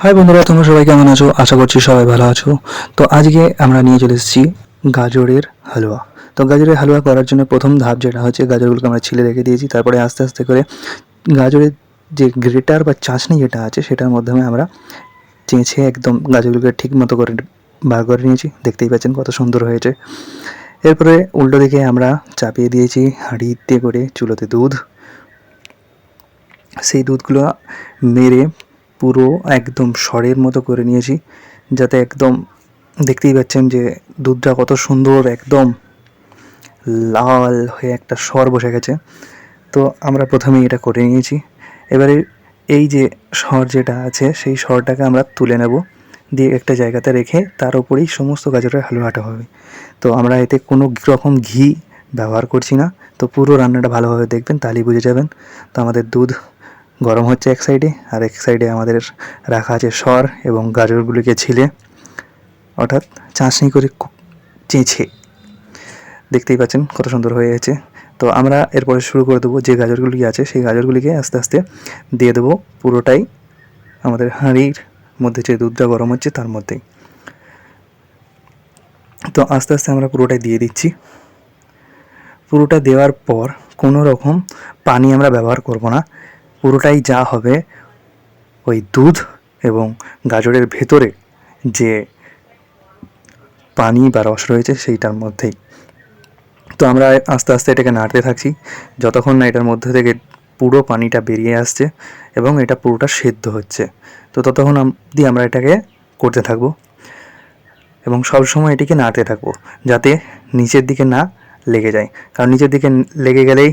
High বন্ধুরা, তোমরা সবাই কেমন আছো? আশা করছি সবাই ভালো আছো। তো আজকে আমরা নিয়ে চলে এসেছি গাজরের হালুয়া। তো গাজরের হালুয়া করার জন্য প্রথম ধাপ যেটা হচ্ছে, গাজরগুলোকে আমরা ছিলে রেখে দিয়েছি। তারপরে আস্তে আস্তে করে গাজরের যে গ্রেটার বা চাশনি যেটা আছে সেটার মাধ্যমে আমরা চেঁচে একদম গাজরগুলোকে ঠিক মতো করে বার করে নিয়েছি। দেখতেই পাচ্ছেন কত সুন্দর হয়েছে। এরপরে উল্টো দিকে আমরা চাপিয়ে দিয়েছি হাঁড়িতে করে চুলোতে দুধ। সেই দুধগুলো মেরে পুরো একদম সরের মতো করে নিয়েছি, যাতে একদম দেখতেই পাচ্ছেন যে দুধটা কত সুন্দর একদম লাল হয়ে একটা সর বসে গেছে। তো আমরা প্রথমেই এটা করে নিয়েছি। এবারে এই যে সর যেটা আছে সেই সরটাকে আমরা তুলে নেব, দিয়ে একটা জায়গাতে রেখে তার উপরেই সমস্ত গাজরের হালুয়াটা হবে। তো আমরা এতে কোনো রকম ঘি ব্যবহার করছি না। তো পুরো রান্নাটা ভালোভাবে দেখবেন, তাহলেই বুঝে যাবেন। তো আমাদের দুধ গরম হচ্ছে এক সাইডে, আর এক সাইডে আমাদের রাখা আছে সর এবং গাজরগুলিকে ছিলে, অর্থাৎ চাশনি করে চেঁচে। দেখতেই পাচ্ছেন কত সুন্দর হয়ে গেছে। তো আমরা এরপরে শুরু করে দেবো, যে গাজরগুলি আছে সেই গাজরগুলিকে আস্তে আস্তে দিয়ে দেবো পুরোটাই আমাদের হাঁড়ির মধ্যে, যে দুধটা গরম হচ্ছে তার মধ্যেই। তো আস্তে আস্তে আমরা পুরোটাই দিয়ে দিচ্ছি। পুরোটা দেওয়ার পর কোনো রকম পানি আমরা ব্যবহার করব না। পুরোটাই যা হবে ওই দুধ এবং গাজরের ভেতরে যে পানি বা রস রয়েছে সেইটার মধ্যেই। তো আমরা আস্তে আস্তে এটাকে নাড়তে থাকছি যতক্ষণ না এটার মধ্যে থেকে পুরো পানিটা বেরিয়ে আসছে এবং এটা পুরোটা সেদ্ধ হচ্ছে। তো ততক্ষণ অবধি আমরা এটাকে করতে থাকবো এবং সবসময় এটিকে নাড়তে থাকবো যাতে নিচের দিকে না লেগে যায়, কারণ নিচের দিকে লেগে গেলেই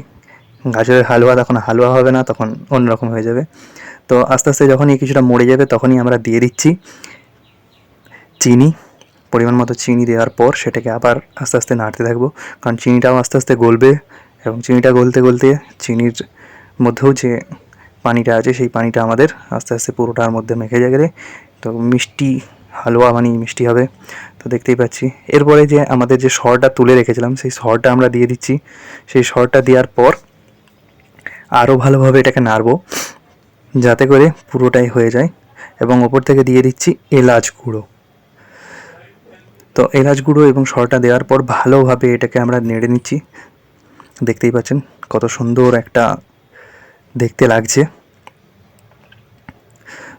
গাজরের হালুয়া তখন হালুয়া হবে না, তখন অন্যরকম হয়ে যাবে। তো আস্তে আস্তে যখনই কিছুটা মরে যাবে তখনই আমরা দিয়ে দিচ্ছি চিনি। পরিমাণ মতো চিনি দেওয়ার পর সেটাকে আবার আস্তে আস্তে নাড়তে থাকবো, কারণ চিনিটাও আস্তে আস্তে গলবে এবং চিনিটা গলতে গলতে চিনির মধ্যেও যে পানিটা আছে সেই পানিটা আমাদের আস্তে আস্তে পুরোটার মধ্যে মেখে গেলে তো মিষ্টি হালুয়া মানে মিষ্টি হবে। তো দেখতেই পাচ্ছি এরপরে যে আমাদের যে সরটা তুলে রেখেছিলাম সেই সরটা আমরা দিয়ে দিচ্ছি। সেই সরটা দেওয়ার পর আরও ভালোভাবে এটাকে নাড়বো যাতে করে পুরোটাই হয়ে যায়, এবং ওপর থেকে দিয়ে দিচ্ছি এলাচ গুঁড়ো। তো এলাচ গুঁড়ো এবং সরটা দেওয়ার পর ভালোভাবে এটাকে আমরা নেড়ে নিচ্ছি। দেখতেই পাচ্ছেন কত সুন্দর একটা দেখতে লাগছে।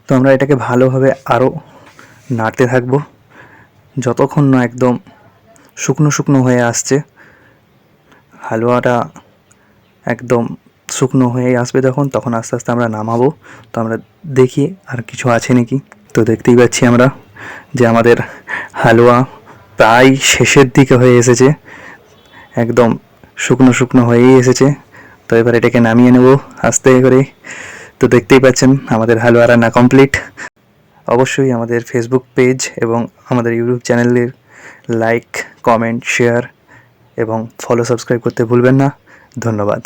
তো আমরা এটাকে ভালোভাবে আরও নাড়তে থাকবো যতক্ষণ না একদম শুকনো শুকনো হয়ে আসছে। হালুয়াটা একদম শুকনো হয়ে আসবে তখন আস্তে আস্তে আমরা নামাবো। তো আমরা দেখি আর কিছু আছে নাকি। তো দেখতেই পাচ্ছি আমরা যে আমাদের হালুয়া প্রায় শেষের দিকে হয়ে এসেছে, একদম শুকনো শুকনো হয়েই এসেছে। তো এবার এটাকে নামিয়ে নেব আস্তে করে। তো দেখতেই পাচ্ছেন আমাদের হালুয়া রান্না কমপ্লিট। অবশ্যই আমাদের ফেসবুক পেজ এবং আমাদের ইউটিউব চ্যানেলের লাইক, কমেন্ট, শেয়ার এবং ফলো, সাবস্ক্রাইব করতে ভুলবেন না। ধন্যবাদ।